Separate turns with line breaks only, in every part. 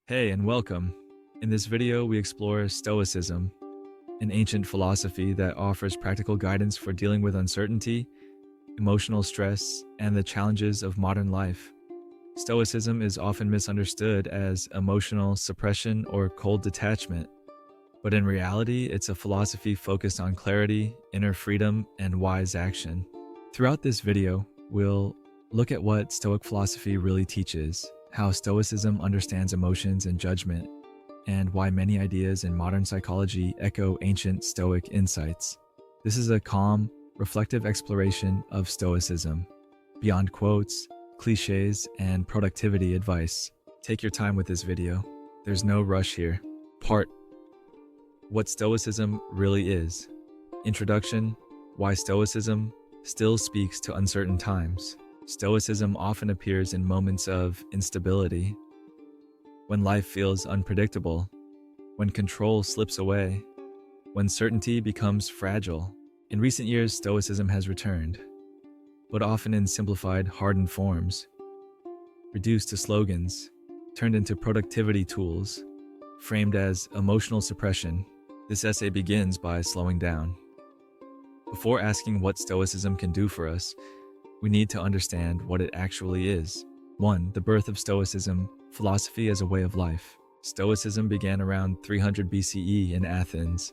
Hey, and welcome. In this video, we explore Stoicism, an ancient philosophy that offers practical guidance for dealing with uncertainty, emotional stress, and the challenges of modern life. Stoicism is often misunderstood as emotional suppression or cold detachment, but in reality, it's a philosophy focused on clarity, inner freedom, and wise action. Throughout this video, we'll look at what Stoic philosophy really teaches, how Stoicism understands emotions and judgment, and why many ideas in modern psychology echo ancient Stoic insights. This is a calm, reflective exploration of Stoicism, beyond quotes, cliches, and productivity advice. Take your time with this video. There's no rush here. Part: What Stoicism really is. Introduction: Why Stoicism still speaks to uncertain times. Stoicism often appears in moments of instability, when life feels unpredictable, when control slips away, when certainty becomes fragile. In recent years, Stoicism has returned, but often in simplified, hardened forms, reduced to slogans, turned into productivity tools, framed as emotional suppression. This essay begins by slowing down. Before asking what Stoicism can do for us, we need to understand what it actually is. 1. The birth of Stoicism, philosophy as a way of life. Stoicism began around 300 BCE in Athens.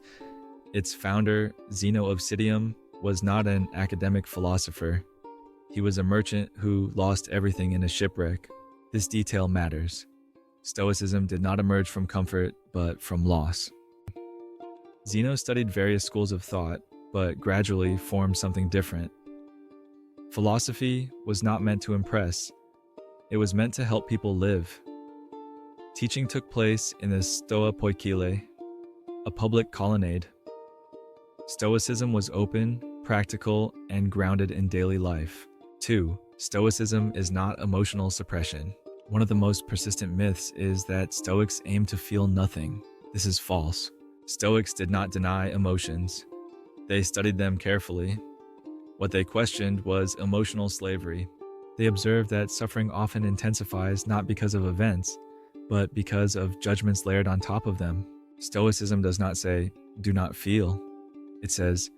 Its founder, Zeno of Citium, was not an academic philosopher. He was a merchant who lost everything in a shipwreck. This detail matters. Stoicism did not emerge from comfort, but from loss. Zeno studied various schools of thought, but gradually formed something different. Philosophy was not meant to impress. It was meant to help people live. Teaching took place in the Stoa Poikile, a public colonnade. Stoicism was open, practical, and grounded in daily life. 2. Stoicism is not emotional suppression. One of the most persistent myths is that Stoics aim to feel nothing. This is false. Stoics did not deny emotions. They studied them carefully. What they questioned was emotional slavery. They observed that suffering often intensifies not because of events, but because of judgments layered on top of them. Stoicism does not say, "Do not feel." It says,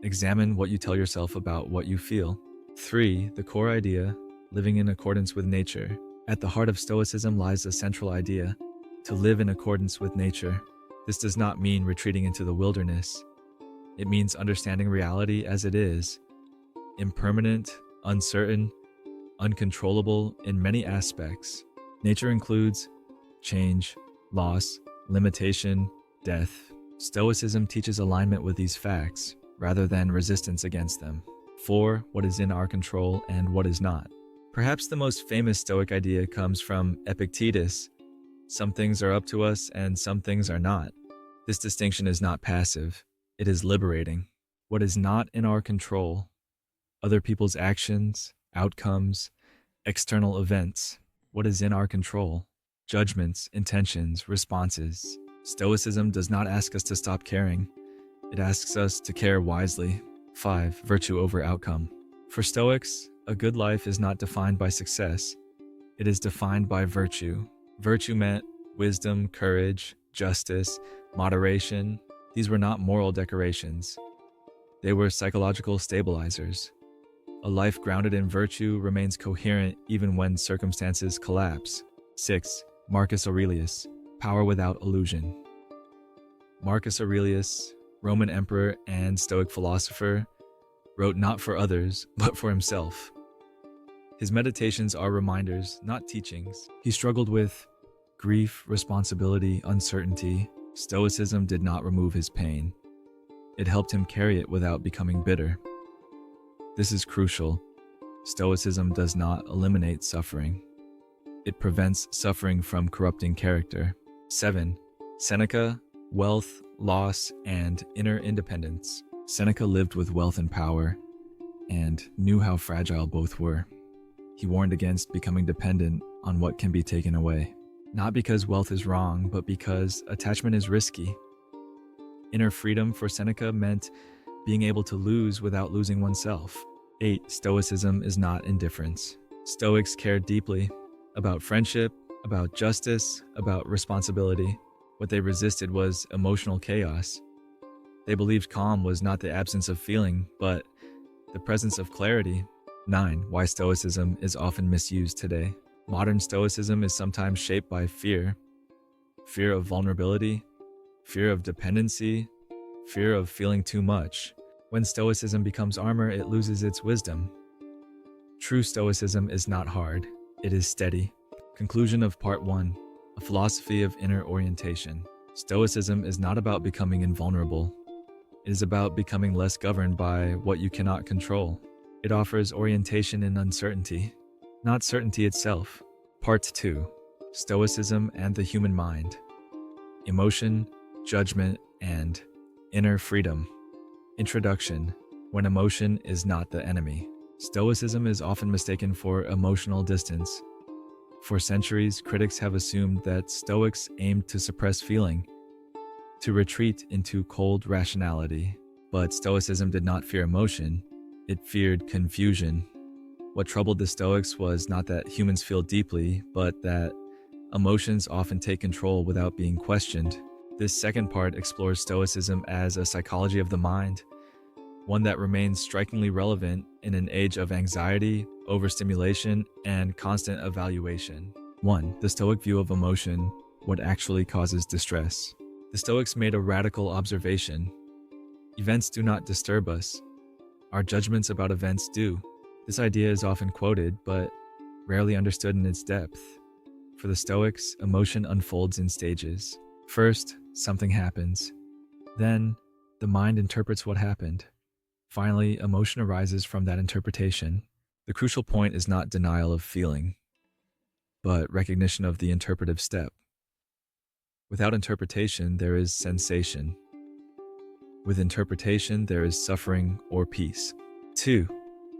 "Examine what you tell yourself about what you feel." 3. The core idea, living in accordance with nature. At the heart of Stoicism lies a central idea, to live in accordance with nature. This does not mean retreating into the wilderness. It means understanding reality as it is, impermanent, uncertain, uncontrollable in many aspects. Nature includes change, loss, limitation, death. Stoicism teaches alignment with these facts, rather than resistance against them. 4. What is in our control and what is not. Perhaps the most famous Stoic idea comes from Epictetus. Some things are up to us and some things are not. This distinction is not passive. It is liberating. What is not in our control: other people's actions, outcomes, external events. What is in our control: judgments, intentions, responses. Stoicism does not ask us to stop caring. It asks us to care wisely. 5. Virtue over outcome. For Stoics, a good life is not defined by success. It is defined by virtue. Virtue meant wisdom, courage, justice, moderation. These were not moral decorations. They were psychological stabilizers. A life grounded in virtue remains coherent even when circumstances collapse. 6. Marcus Aurelius, power without illusion. Marcus Aurelius, Roman emperor and Stoic philosopher, wrote not for others, but for himself. His meditations are reminders, not teachings. He struggled with grief, responsibility, uncertainty. Stoicism did not remove his pain. It helped him carry it without becoming bitter. This is crucial. Stoicism does not eliminate suffering. It prevents suffering from corrupting character. 7. Seneca, wealth, loss, and inner independence. Seneca lived with wealth and power, and knew how fragile both were. He warned against becoming dependent on what can be taken away. Not because wealth is wrong, but because attachment is risky. Inner freedom for Seneca meant being able to lose without losing oneself. 8. Stoicism is not indifference. Stoics cared deeply about friendship, about justice, about responsibility. What they resisted was emotional chaos. They believed calm was not the absence of feeling, but the presence of clarity. 9. Why Stoicism is often misused today. Modern Stoicism is sometimes shaped by fear of vulnerability, fear of dependency, fear of feeling too much. When Stoicism becomes armor, it loses its wisdom. True Stoicism is not hard, it is steady. Conclusion of Part 1. A philosophy of inner orientation. Stoicism is not about becoming invulnerable. It is about becoming less governed by what you cannot control. It offers orientation in uncertainty, not certainty itself. Part 2. Stoicism and the human mind. Emotion, judgment, and inner freedom. Introduction. When emotion is not the enemy. Stoicism is often mistaken for emotional distance. For centuries, critics have assumed that Stoics aimed to suppress feeling, to retreat into cold rationality. But Stoicism did not fear emotion, it feared confusion. What troubled the Stoics was not that humans feel deeply, but that emotions often take control without being questioned. This second part explores Stoicism as a psychology of the mind, one that remains strikingly relevant in an age of anxiety, overstimulation, and constant evaluation. 1. The Stoic view of emotion, what actually causes distress. The Stoics made a radical observation. Events do not disturb us. Our judgments about events do. This idea is often quoted, but rarely understood in its depth. For the Stoics, emotion unfolds in stages. First, something happens. Then, the mind interprets what happened. Finally, emotion arises from that interpretation. The crucial point is not denial of feeling, but recognition of the interpretive step. Without interpretation, there is sensation. With interpretation, there is suffering or peace. 2.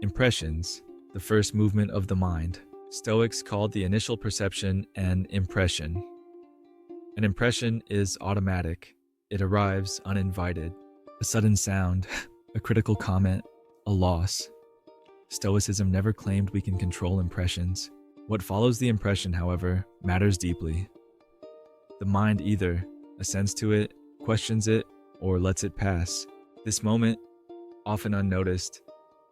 Impressions, the first movement of the mind. Stoics called the initial perception an impression. An impression is automatic. It arrives uninvited. A sudden sound, a critical comment, a loss. Stoicism never claimed we can control impressions. What follows the impression, however, matters deeply. The mind either assents to it, questions it, or lets it pass. This moment, often unnoticed,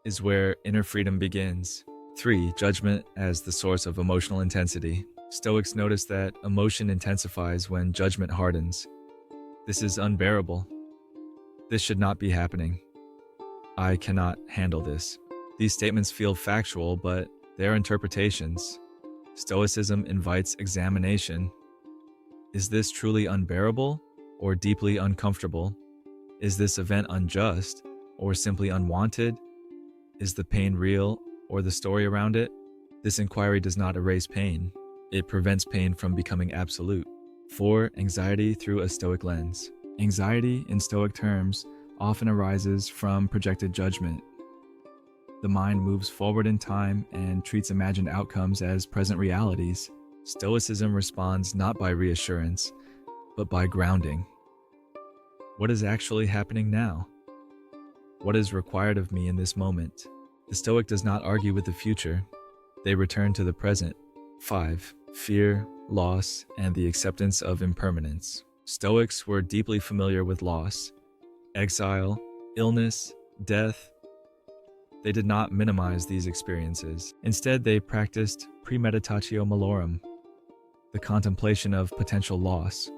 is where inner freedom begins. 3. Judgment as the source of emotional intensity. Stoics notice that emotion intensifies when judgment hardens. This is unbearable. This should not be happening. I cannot handle this. These statements feel factual, but they are interpretations. Stoicism invites examination. Is this truly unbearable or deeply uncomfortable? Is this event unjust or simply unwanted? Is the pain real or the story around it? This inquiry does not erase pain. It prevents pain from becoming absolute. 4. Anxiety through a Stoic lens. Anxiety, in Stoic terms, often arises from projected judgment. The mind moves forward in time and treats imagined outcomes as present realities. Stoicism responds not by reassurance, but by grounding. What is actually happening now? What is required of me in this moment? The Stoic does not argue with the future. They return to the present. 5. Fear, loss, and the acceptance of impermanence. Stoics were deeply familiar with loss, exile, illness, death. They did not minimize these experiences. Instead, they practiced premeditatio malorum, the contemplation of potential loss.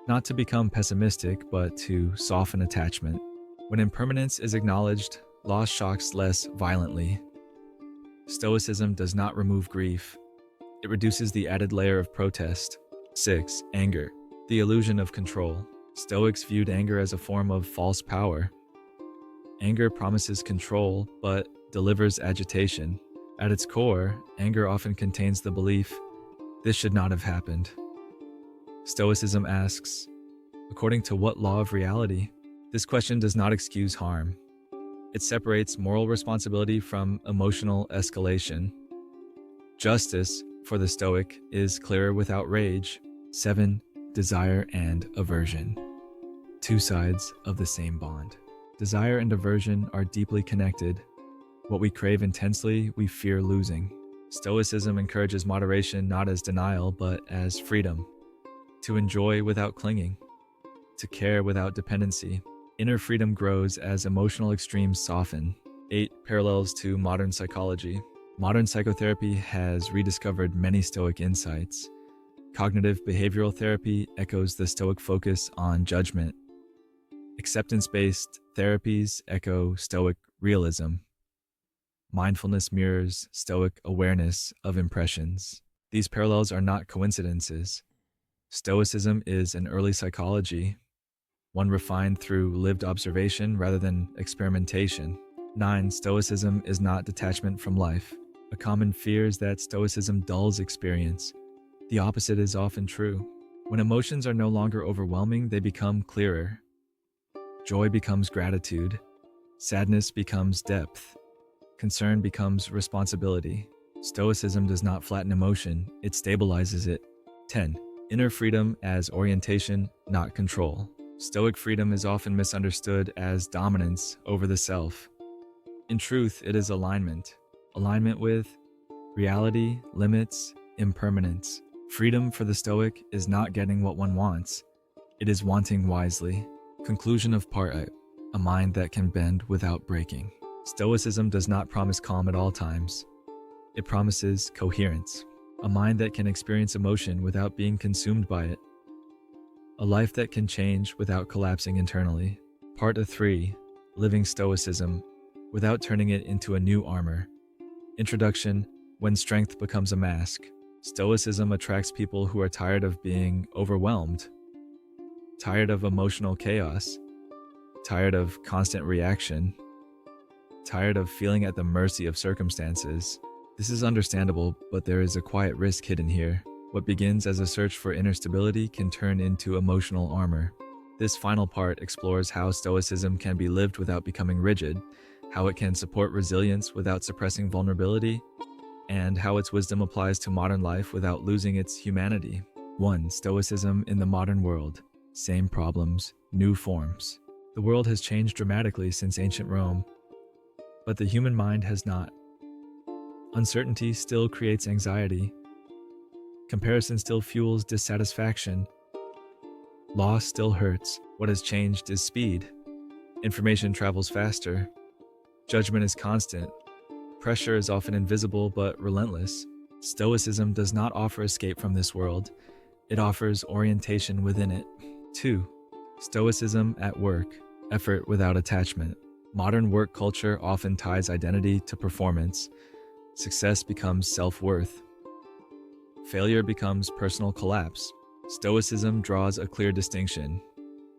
Not to become pessimistic, but to soften attachment. When impermanence is acknowledged, loss shocks less violently. Stoicism does not remove grief. It reduces the added layer of protest. 6. Anger, the illusion of control. Stoics viewed anger as a form of false power. Anger promises control, but delivers agitation. At its core, anger often contains the belief, this should not have happened. Stoicism asks, according to what law of reality? This question does not excuse harm. It separates moral responsibility from emotional escalation. Justice, for the Stoic, is clearer without rage. 7. Desire and aversion. Two sides of the same bond. Desire and aversion are deeply connected. What we crave intensely, we fear losing. Stoicism encourages moderation not as denial, but as freedom, to enjoy without clinging, to care without dependency. Inner freedom grows as emotional extremes soften. 8 parallels to modern psychology. Modern psychotherapy has rediscovered many Stoic insights. Cognitive behavioral therapy echoes the Stoic focus on judgment. Acceptance-based therapies echo Stoic realism. Mindfulness mirrors Stoic awareness of impressions. These parallels are not coincidences. Stoicism is an early psychology, one refined through lived observation rather than experimentation. 9. Stoicism is not detachment from life. A common fear is that Stoicism dulls experience. The opposite is often true. When emotions are no longer overwhelming, they become clearer. Joy becomes gratitude. Sadness becomes depth. Concern becomes responsibility. Stoicism does not flatten emotion, it stabilizes it. 10. Inner freedom as orientation, not control. Stoic freedom is often misunderstood as dominance over the self. In truth, it is alignment. Alignment with reality, limits, impermanence. Freedom for the Stoic is not getting what one wants. It is wanting wisely. Conclusion of Part 8. A mind that can bend without breaking. Stoicism does not promise calm at all times. It promises coherence. A mind that can experience emotion without being consumed by it. A life that can change without collapsing internally. Part 3. Living Stoicism without turning it into a new armor. Introduction. When strength becomes a mask. Stoicism attracts people who are tired of being overwhelmed, tired of emotional chaos, tired of constant reaction, tired of feeling at the mercy of circumstances. This is understandable, but there is a quiet risk hidden here. What begins as a search for inner stability can turn into emotional armor. This final part explores how Stoicism can be lived without becoming rigid, how it can support resilience without suppressing vulnerability, and how its wisdom applies to modern life without losing its humanity. 1. Stoicism in the modern world. Same problems, new forms. The world has changed dramatically since ancient Rome, but the human mind has not. Uncertainty still creates anxiety. Comparison still fuels dissatisfaction. Loss still hurts. What has changed is speed. Information travels faster. Judgment is constant. Pressure is often invisible but relentless. Stoicism does not offer escape from this world. It offers orientation within it. 2. Stoicism at work. Effort without attachment. Modern work culture often ties identity to performance. Success becomes self-worth. Failure becomes personal collapse. Stoicism draws a clear distinction.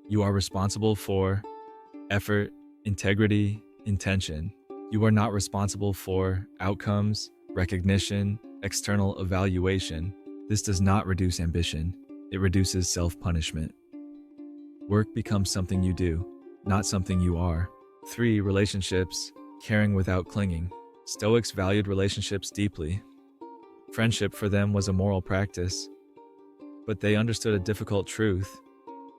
You are responsible for effort, integrity, intention. You are not responsible for outcomes, recognition, external evaluation. This does not reduce ambition. It reduces self-punishment. Work becomes something you do, not something you are. 3. Relationships, caring without clinging. Stoics valued relationships deeply. Friendship for them was a moral practice, but they understood a difficult truth.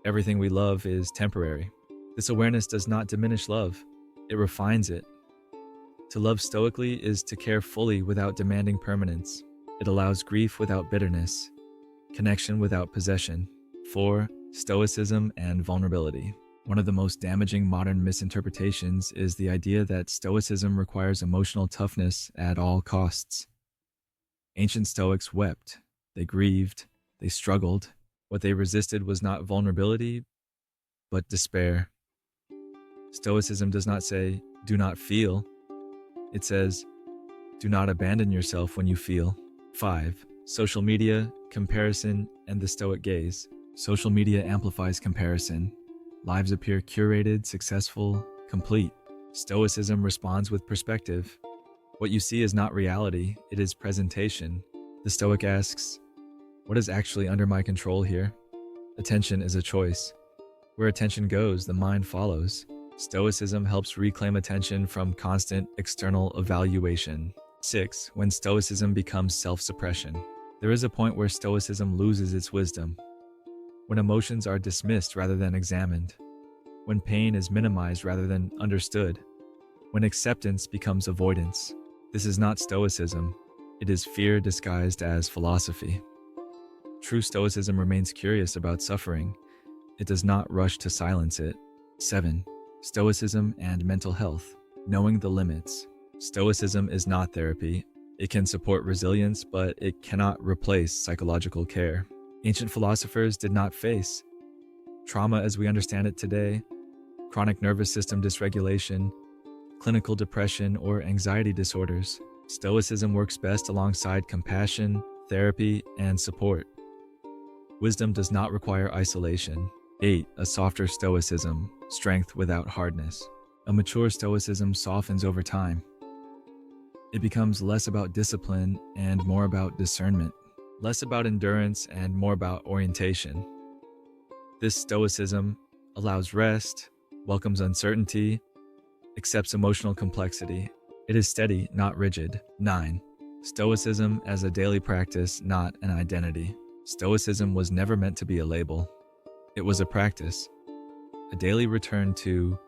Everything we love is temporary. This awareness does not diminish love. It refines it. To love stoically is to care fully without demanding permanence. It allows grief without bitterness, connection without possession. 4. Stoicism and vulnerability. One of the most damaging modern misinterpretations is the idea that Stoicism requires emotional toughness at all costs. Ancient Stoics wept, they grieved, they struggled. What they resisted was not vulnerability, but despair. Stoicism does not say, do not feel. It says, do not abandon yourself when you feel. 5. Social media, comparison, and the Stoic gaze. Social media amplifies comparison. Lives appear curated, successful, complete. Stoicism responds with perspective. What you see is not reality, it is presentation. The Stoic asks, what is actually under my control here? Attention is a choice. Where attention goes, the mind follows. Stoicism helps reclaim attention from constant external evaluation. 6. When Stoicism becomes self-suppression. There is a point where Stoicism loses its wisdom. When emotions are dismissed rather than examined. When pain is minimized rather than understood. When acceptance becomes avoidance. This is not Stoicism. It is fear disguised as philosophy. True Stoicism remains curious about suffering. It does not rush to silence it. 7. Stoicism and mental health. Knowing the limits. Stoicism is not therapy. It can support resilience, but it cannot replace psychological care. Ancient philosophers did not face trauma as we understand it today, chronic nervous system dysregulation, clinical depression, or anxiety disorders. Stoicism works best alongside compassion, therapy, and support. Wisdom does not require isolation. 8. A softer Stoicism, strength without hardness. A mature Stoicism softens over time. It becomes less about discipline and more about discernment, less about endurance and more about orientation. This Stoicism allows rest, welcomes uncertainty, accepts emotional complexity. It is steady, not rigid. 9. Stoicism as a daily practice, not an identity. Stoicism was never meant to be a label. It was a practice, a daily return to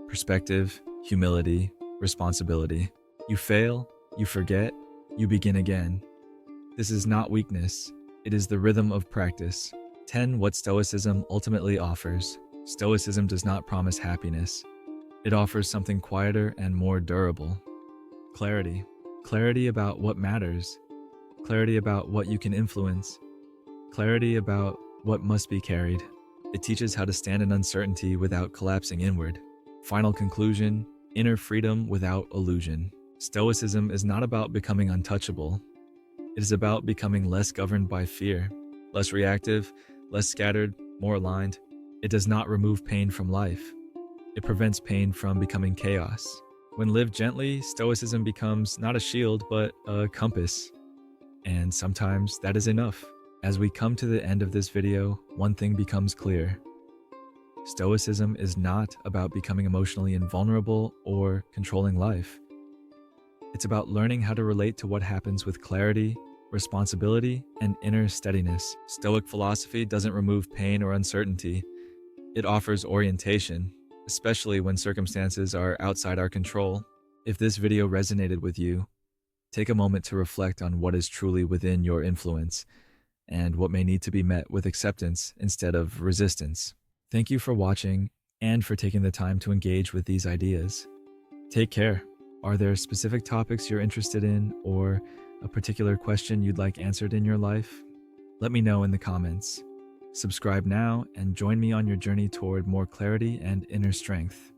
perspective, humility, responsibility. You fail, you forget, you begin again. This is not weakness. It is the rhythm of practice. 10. What Stoicism ultimately offers. Stoicism does not promise happiness. It offers something quieter and more durable. Clarity. Clarity about what matters. Clarity about what you can influence. Clarity about what must be carried. It teaches how to stand in uncertainty without collapsing inward. Final conclusion. Inner freedom without illusion. Stoicism is not about becoming untouchable. It is about becoming less governed by fear, less reactive, less scattered, more aligned. It does not remove pain from life. It prevents pain from becoming chaos. When lived gently, Stoicism becomes not a shield, but a compass. And sometimes that is enough. As we come to the end of this video, one thing becomes clear. Stoicism is not about becoming emotionally invulnerable or controlling life. It's about learning how to relate to what happens with clarity, responsibility, and inner steadiness. Stoic philosophy doesn't remove pain or uncertainty. It offers orientation, especially when circumstances are outside our control. If this video resonated with you, take a moment to reflect on what is truly within your influence and what may need to be met with acceptance instead of resistance. Thank you for watching and for taking the time to engage with these ideas. Take care. Are there specific topics you're interested in or a particular question you'd like answered in your life? Let me know in the comments. Subscribe now and join me on your journey toward more clarity and inner strength.